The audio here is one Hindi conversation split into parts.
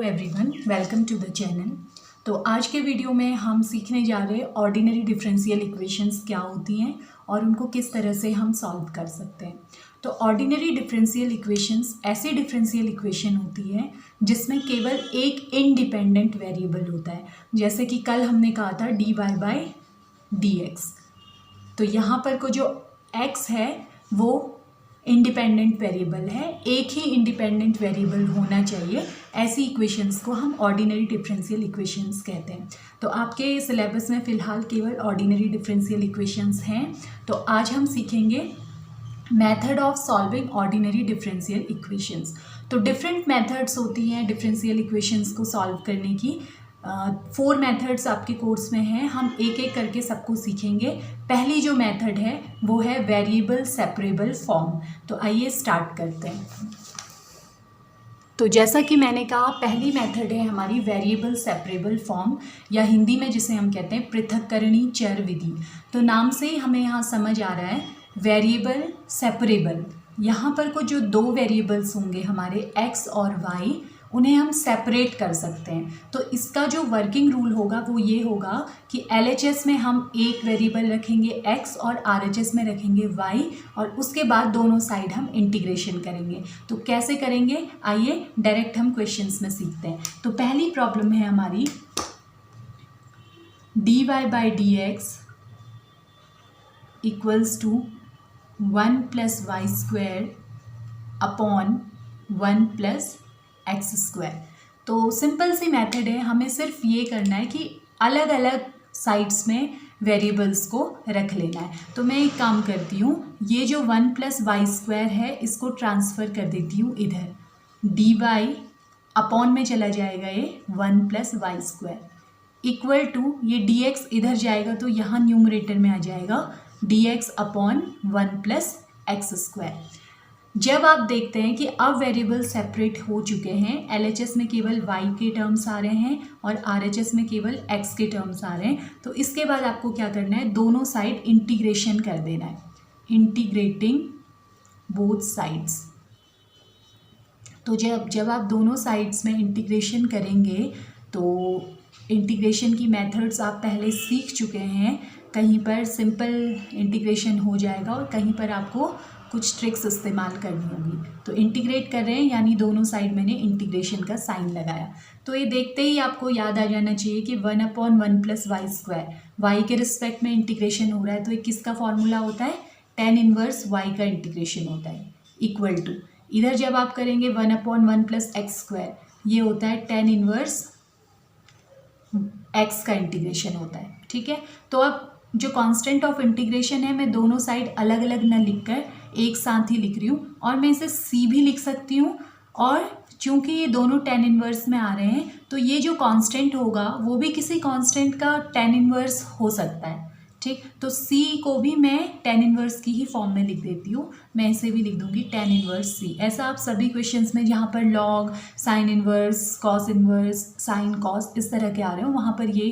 Everyone, welcome to the channel. तो आज के वीडियो में हम सीखने जा रहे हैं ऑर्डिनरी डिफरेंशियल इक्वेशंस क्या होती हैं और उनको किस तरह से हम सॉल्व कर सकते हैं। तो ऑर्डिनरी डिफरेंशियल इक्वेशंस ऐसी डिफरेंशियल इक्वेशन होती है जिसमें केवल एक इंडिपेंडेंट वेरिएबल होता है, जैसे कि कल हमने कहा था dy/dx। तो यहाँ पर को जो x है वो इंडिपेंडेंट वेरिएबल है, एक ही इंडिपेंडेंट वेरिएबल होना चाहिए। ऐसी इक्वेशंस को हम ऑर्डिनरी डिफरेंशियल इक्वेशंस कहते हैं। तो आपके सिलेबस में फ़िलहाल केवल ऑर्डिनरी डिफरेंशियल इक्वेशंस हैं। तो आज हम सीखेंगे method of solving ordinary differential equations. तो डिफरेंट मेथड्स होती हैं डिफरेंशियल इक्वेशंस को सॉल्व करने की। 4 मेथड्स आपके कोर्स में हैं, हम एक एक करके सबको सीखेंगे। पहली जो मेथड है वो है वेरिएबल सेपरेबल फॉर्म। तो आइए स्टार्ट करते हैं। तो जैसा कि मैंने कहा, पहली मेथड है हमारी वेरिएबल सेपरेबल फॉर्म, या हिंदी में जिसे हम कहते हैं पृथक्करणी चर विधि। तो नाम से ही हमें यहाँ समझ आ रहा है वेरिएबल सेपरेबल। यहाँ पर को जो 2 वेरिएबल्स होंगे हमारे x और y, उन्हें हम सेपरेट कर सकते हैं। तो इसका जो वर्किंग रूल होगा वो ये होगा कि LHS में हम एक वेरिएबल रखेंगे x और RHS में रखेंगे y, और उसके बाद दोनों साइड हम इंटीग्रेशन करेंगे। तो कैसे करेंगे, आइए डायरेक्ट हम क्वेश्चंस में सीखते हैं। तो पहली प्रॉब्लम है हमारी dy/dx equals to 1 + y² upon 1 + x²। तो सिंपल सी मेथड है, हमें सिर्फ ये करना है कि अलग अलग साइड्स में वेरिएबल्स को रख लेना है। तो मैं एक काम करती हूँ, ये जो 1 + y² है इसको ट्रांसफ़र कर देती हूँ इधर। dy अपॉन में चला जाएगा ये 1 + y² इक्वल टू ये dx इधर जाएगा तो यहाँ न्यूमरेटर में आ जाएगा dx अपॉन 1 + x²। जब आप देखते हैं कि अब वेरिएबल सेपरेट हो चुके हैं, LHS में केवल y के टर्म्स आ रहे हैं और RHS में केवल x के टर्म्स आ रहे हैं, तो इसके बाद आपको क्या करना है, दोनों साइड इंटीग्रेशन कर देना है, इंटीग्रेटिंग बोथ साइड्स। तो जब आप दोनों साइड्स में इंटीग्रेशन करेंगे तो इंटीग्रेशन की मेथड्स आप पहले सीख चुके हैं। कहीं पर सिंपल इंटीग्रेशन हो जाएगा और कहीं पर आपको कुछ ट्रिक्स इस्तेमाल करनी होगी। तो इंटीग्रेट कर रहे हैं यानी दोनों साइड मैंने इंटीग्रेशन का साइन लगाया। तो ये देखते ही आपको याद आ जाना चाहिए कि 1/1 + y², y के रिस्पेक्ट में इंटीग्रेशन हो रहा है, तो ये किसका फॉर्मूला होता है, tan इनवर्स y का इंटीग्रेशन होता है, इक्वल टू इधर जब आप करेंगे 1/1 + x², ये होता है tan इनवर्स x का इंटीग्रेशन होता है। ठीक है, तो अब जो कांस्टेंट ऑफ इंटीग्रेशन है मैं दोनों साइड अलग अलग न लिखकर एक साथ ही लिख रही हूँ, और मैं इसे c भी लिख सकती हूँ। और चूंकि ये दोनों tan इनवर्स में आ रहे हैं तो ये जो कांस्टेंट होगा वो भी किसी कांस्टेंट का tan इनवर्स हो सकता है। ठीक, तो c को भी मैं tan इनवर्स की ही फॉर्म में लिख देती हूँ, मैं इसे भी लिख दूंगी tan इनवर्स c। ऐसा आप सभी क्वेश्चंस में जहाँ पर log, sin inverse, cos inverse, sin cos इस तरह के आ रहे हो वहाँ पर ये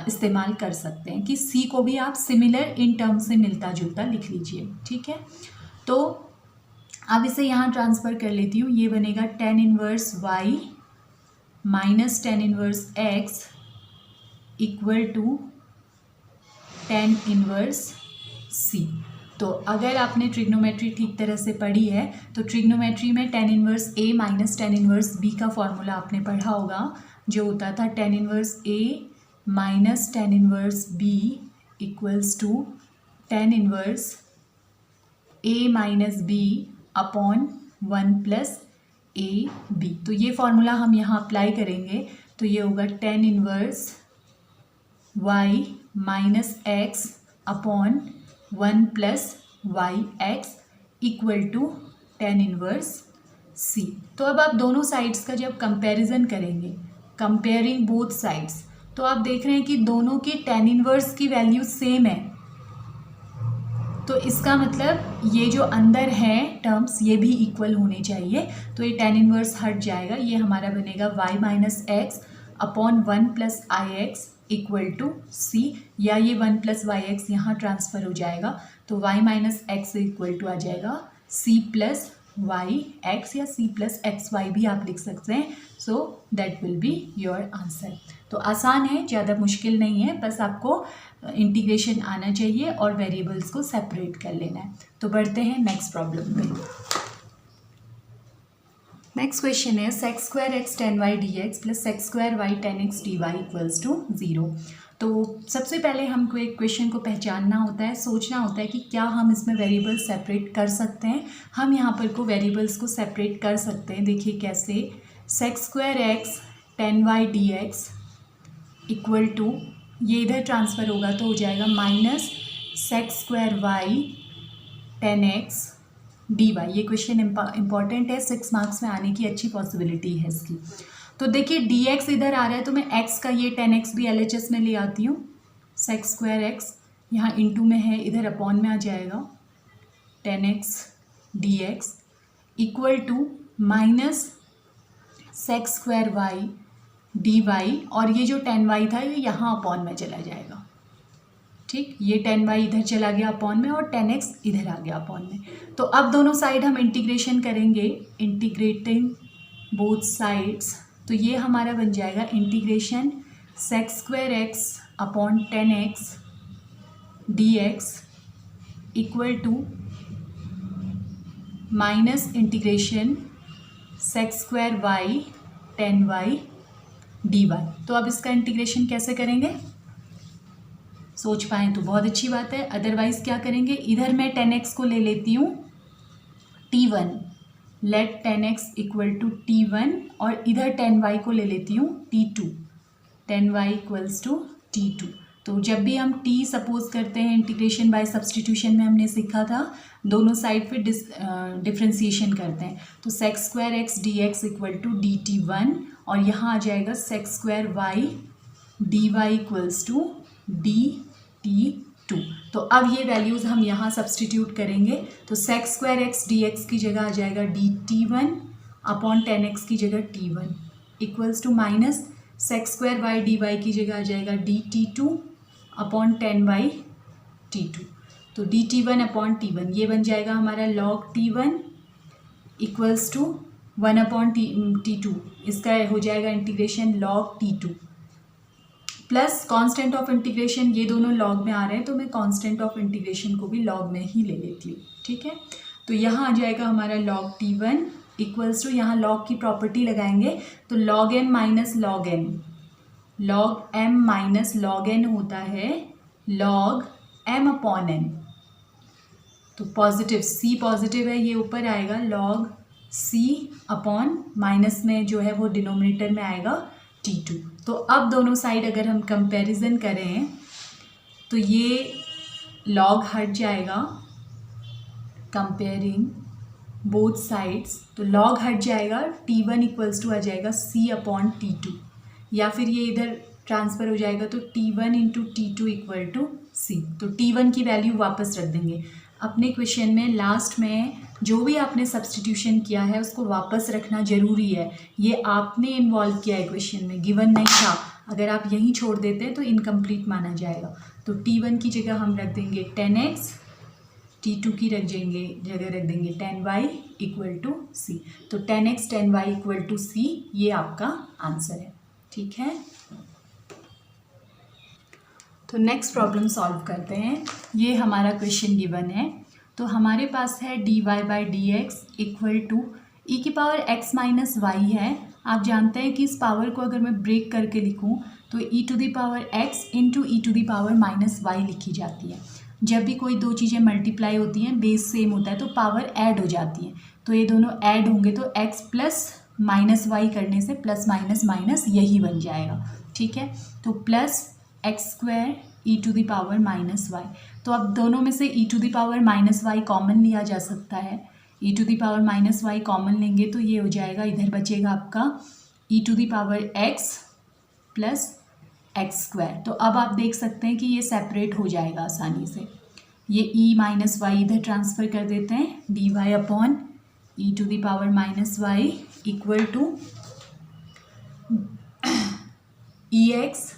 इस्तेमाल कर सकते हैं कि c को भी आप सिमिलर इन टर्म से मिलता जुलता लिख लीजिए। ठीक है, तो अब इसे यहाँ ट्रांसफ़र कर लेती हूँ, ये बनेगा tan inverse y minus tan inverse x equal to tan inverse c। तो अगर आपने ट्रिग्नोमेट्री ठीक तरह से पढ़ी है तो ट्रिग्नोमेट्री में tan inverse a minus tan inverse b का फॉर्मूला आपने पढ़ा होगा, जो होता था tan inverse a minus tan inverse b equals to tan inverse a minus b upon 1 + ab। तो ये फॉर्मूला हम यहाँ अप्लाई करेंगे तो ये होगा tan inverse y minus x upon 1 + yx equal to tan inverse c। तो अब आप दोनों साइड्स का जब कंपैरिजन करेंगे, कंपेयरिंग बोथ साइड्स, तो आप देख रहे हैं कि दोनों की tan इनवर्स की वैल्यू सेम है। तो इसका मतलब ये जो अंदर है टर्म्स ये भी इक्वल होने चाहिए। तो ये tan इनवर्स हट जाएगा, ये हमारा बनेगा y minus x upon 1 + ix equal to c, या ये 1 + yx यहाँ ट्रांसफ़र हो जाएगा तो y minus x equal to आ जाएगा c + वाई एक्स या सी प्लस एक्स वाई भी आप लिख सकते हैं. So that will be your answer. तो आसान है, ज़्यादा मुश्किल नहीं है, बस आपको इंटीग्रेशन आना चाहिए और वेरिएबल्स को सेपरेट कर लेना है. तो बढ़ते हैं नेक्स्ट प्रॉब्लम पे. नेक्स्ट क्वेश्चन है sec square x tan y d x plus sec square y tan x d y equals to 0. तो सबसे पहले हमको एक क्वेश्चन को पहचानना होता है, सोचना होता है कि क्या हम इसमें वेरिएबल्स सेपरेट कर सकते हैं. हम यहाँ पर को वेरिएबल्स को सेपरेट कर सकते हैं. देखिए कैसे. Sec square x tan y d x equal to, ये इधर ट्रांसफ़र होगा तो हो जाएगा minus sec square y tan x d y. ये क्वेश्चन इंपॉर्टेंट है, 6 मार्क्स में आने की अच्छी पॉसिबिलिटी है इसकी. तो देखिए डी एक्स इधर आ रहा है तो मैं एक्स का ये 10x भी LHS में ले आती हूँ. सेक्स स्क्वायर एक्स यहाँ इंटू में है, इधर अपॉन में आ जाएगा 10x d x equal to minus sec square y d y, और ये जो 10y था ये यहाँ अपॉन में चला जाएगा. ठीक, ये 10y इधर चला गया अपॉन में और 10x इधर आ गया अपॉन में. तो अब दोनों साइड हम इंटीग्रेशन करेंगे, इंटीग्रेटिंग बोथ साइड्स. तो ये हमारा बन जाएगा integration sec square x upon 10x d x equal to minus integration sec square y 10y d y. तो अब इसका इंटीग्रेशन कैसे करेंगे, सोच पाएँ तो बहुत अच्छी बात है. अदरवाइज़ क्या करेंगे, इधर मैं 10x को ले लेती हूँ t1, late 10x equal to t1, और इधर 10y को ले लेती हूँ t2, 10y equals to t2. तो जब भी हम t सपोज करते हैं, इंटीग्रेशन बाय सब्सटीट्यूशन में हमने सीखा था, दोनों साइड पे डिफ्रेंसिएशन करते हैं. तो sec square x d x equal to dt1, और यहाँ आ जाएगा sec square y d y equals to dt2. तो अब ये वैल्यूज़ हम यहाँ सब्सटीट्यूट करेंगे. तो sec square x d x की जगह आ जाएगा dt1 अपॉन 10x की जगह t1 equals to minus sec square y d y की जगह आ जाएगा dt2 अपॉन 10y t2. तो dt1 अपॉन t1 ये बन जाएगा हमारा log t1 equals to 1 upon t2. इसका हो जाएगा integration log t2 plus constant of integration, ये दोनों लॉग में आ रहे हैं तो मैं कांस्टेंट ऑफ इंटीग्रेशन को भी लॉग में ही ले लेती हूँ. ठीक है, तो यहाँ आ जाएगा हमारा log t1 इक्वल्स टू, यहाँ लॉग की प्रॉपर्टी लगाएंगे तो log m minus log n, log m minus log n होता है log m अपॉन n. तो पॉजिटिव c पॉजिटिव है, ये ऊपर आएगा log c अपॉन माइनस में जो है वो डिनोमिनेटर में आएगा t2. तो अब दोनों साइड अगर हम कंपैरिजन करें तो ये log हट जाएगा, कंपेयरिंग बोथ साइड्स, तो log हट जाएगा, t1 इक्वल्स टू आ जाएगा c अपॉन t2, या फिर ये इधर ट्रांसफ़र हो जाएगा तो t1 into t2 equal to c. तो t1 की वैल्यू वापस रख देंगे. अपने क्वेश्चन में लास्ट में जो भी आपने सब्सटीट्यूशन किया है उसको वापस रखना ज़रूरी है. ये आपने इन्वॉल्व किया है क्वेश्चन में, गिवन नहीं था. अगर आप यहीं छोड़ देते हैं तो इनकम्प्लीट माना जाएगा. तो t1 की जगह हम रख देंगे 10x, t2 की जगह रख देंगे 10y इक्वल टू c. तो 10x 10y equal to c, ये आपका आंसर है. ठीक है, तो नेक्स्ट प्रॉब्लम सॉल्व करते हैं. ये हमारा क्वेश्चन गिवन है. तो हमारे पास है dy by d x equal to e की पावर x माइनस वाई है. आप जानते हैं कि इस पावर को अगर मैं ब्रेक करके लिखूं तो e to the power x into e to the power minus y लिखी जाती है. जब भी कोई दो चीज़ें मल्टीप्लाई होती हैं, बेस सेम होता है तो पावर ऐड हो जाती है. तो ये दोनों ऐड होंगे तो x प्लस माइनस वाई करने से प्लस माइनस माइनस यही बन जाएगा. ठीक है, तो plus x square e to the power minus y. तो अब दोनों में से e to the power minus y common लिया जा सकता है. E to the power minus y common लेंगे तो ये हो जाएगा, इधर बचेगा आपका e to the power x plus x square. तो अब आप देख सकते हैं कि ये सेपरेट हो जाएगा आसानी से. ये ई माइनस वाई इधर ट्रांसफ़र कर देते हैं, d y upon e to the power minus y equal to e x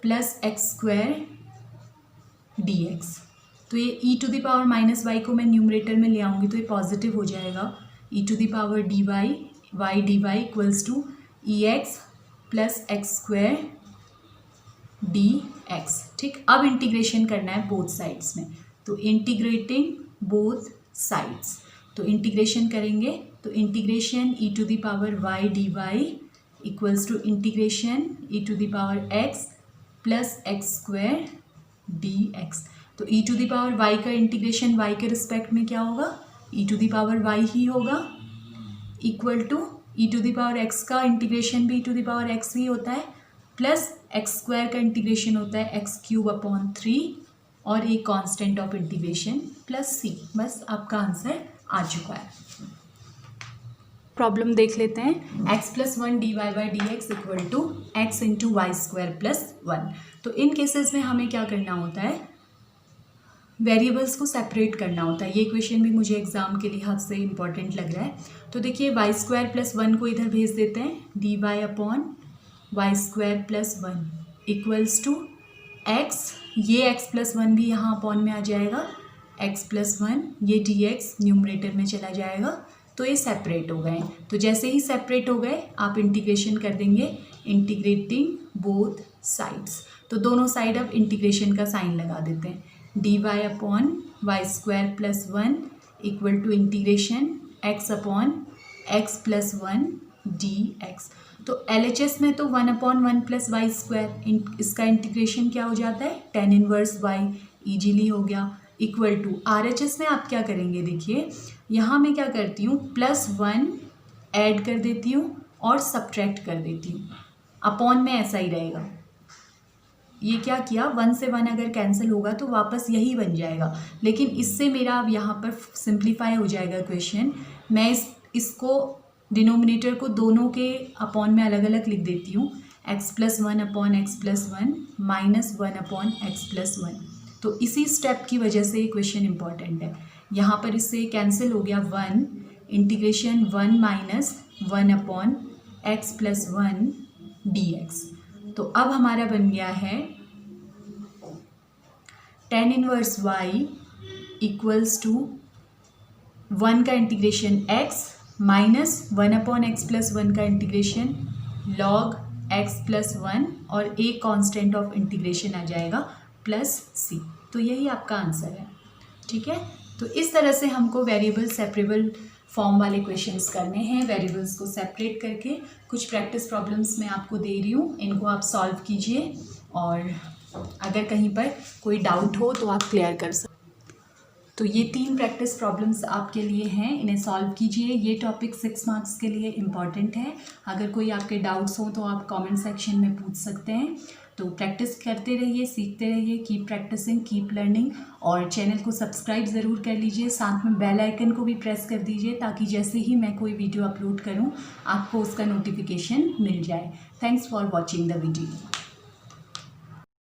plus x square d x. तो ये e to the power minus y को मैं न्यूमरेटर में ले आऊँगी तो ये पॉजिटिव हो जाएगा, e to the power dy y dy equals to e x plus x square d x. ठीक, अब इंटीग्रेशन करना है बोथ साइड्स में, तो इंटीग्रेटिंग बोथ साइड्स, तो इंटीग्रेशन करेंगे तो integration e to the power y dy equals to integration e to the power x plus x square d x. तो e to the power y का इंटीग्रेशन y के रिस्पेक्ट में क्या होगा, e to the power y ही होगा, equal to e to the power x का इंटीग्रेशन भी e to the power x ही होता है, प्लस एक्स स्क्वायर का इंटीग्रेशन होता है एक्स क्यूब अपॉन 3 और एक constant of integration plus c। बस आपका आंसर आ चुका है। प्रॉब्लम देख लेते हैं, x plus 1 dy by d x equal to x into y square plus 1। तो इन केसेस में हमें क्या करना होता है, वेरिएबल्स को सेपरेट करना होता है। ये क्वेश्चन भी मुझे एग्जाम के लिहाज से इंपॉर्टेंट लग रहा है। तो देखिए वाई स्क्वायर प्लस 1 को इधर भेज देते हैं, d y upon y square plus 1 equals to x, ये x प्लस 1 भी यहाँ अपॉन में आ जाएगा, x प्लस 1, ये डी एक्स न्यूमरेटर में चला जाएगा, तो ये सेपरेट हो गए। तो जैसे ही सेपरेट हो गए आप इंटीग्रेशन कर देंगे, इंटीग्रेटिंग बोथ साइड्स, तो दोनों साइड अब इंटीग्रेशन का साइन लगा देते हैं, d y upon y square plus 1 equal to integration x upon x plus 1 d x. तो LHS में तो 1 अपॉन 1 प्लस वाई स्क्वायर, इसका इंटीग्रेशन क्या हो जाता है, tan इनवर्स y, ईजीली हो गया, इक्वल टू RHS में आप क्या करेंगे, देखिए यहाँ मैं क्या करती हूँ, प्लस 1 ऐड कर देती हूँ और सब्ट्रैक्ट कर देती हूँ, अपॉन में ऐसा ही रहेगा। ये क्या किया, 1 से 1 अगर कैंसिल होगा तो वापस यही बन जाएगा, लेकिन इससे मेरा अब यहाँ पर सिंप्लीफाई हो जाएगा क्वेश्चन। मैं इसको डिनोमिनेटर को दोनों के अपॉन में अलग अलग लिख देती हूँ, x plus 1 upon x plus 1 minus 1 upon x plus 1। तो इसी स्टेप की वजह से ये क्वेश्चन इंपॉर्टेंट है। यहाँ पर इससे कैंसिल हो गया 1, integration 1 minus 1 upon x plus 1 d x. तो अब हमारा बन गया है tan inverse y equals to 1 का integration x minus 1 upon x plus 1 का इंटीग्रेशन log x प्लस 1 और एक कांस्टेंट ऑफ इंटीग्रेशन आ जाएगा प्लस c। तो यही आपका आंसर है। ठीक है, तो इस तरह से हमको वेरिएबल सेपरेबल फॉर्म वाले क्वेश्चंस करने हैं, वेरिएबल्स को सेपरेट करके। कुछ प्रैक्टिस प्रॉब्लम्स मैं आपको दे रही हूँ, इनको आप सॉल्व कीजिए और अगर कहीं पर कोई डाउट हो तो आप क्लियर कर सकते। तो ये 3 प्रैक्टिस प्रॉब्लम्स आपके लिए हैं, इन्हें सॉल्व कीजिए। ये टॉपिक 6 मार्क्स के लिए इम्पॉर्टेंट है। अगर कोई आपके डाउट्स हो तो आप कमेंट सेक्शन में पूछ सकते हैं। तो प्रैक्टिस करते रहिए, सीखते रहिए, कीप प्रैक्टिसिंग, कीप लर्निंग, और चैनल को सब्सक्राइब ज़रूर कर लीजिए, साथ में बेल आइकन को भी प्रेस कर दीजिए ताकि जैसे ही मैं कोई वीडियो अपलोड करूं आपको उसका नोटिफिकेशन मिल जाए। Thanks for watching the video.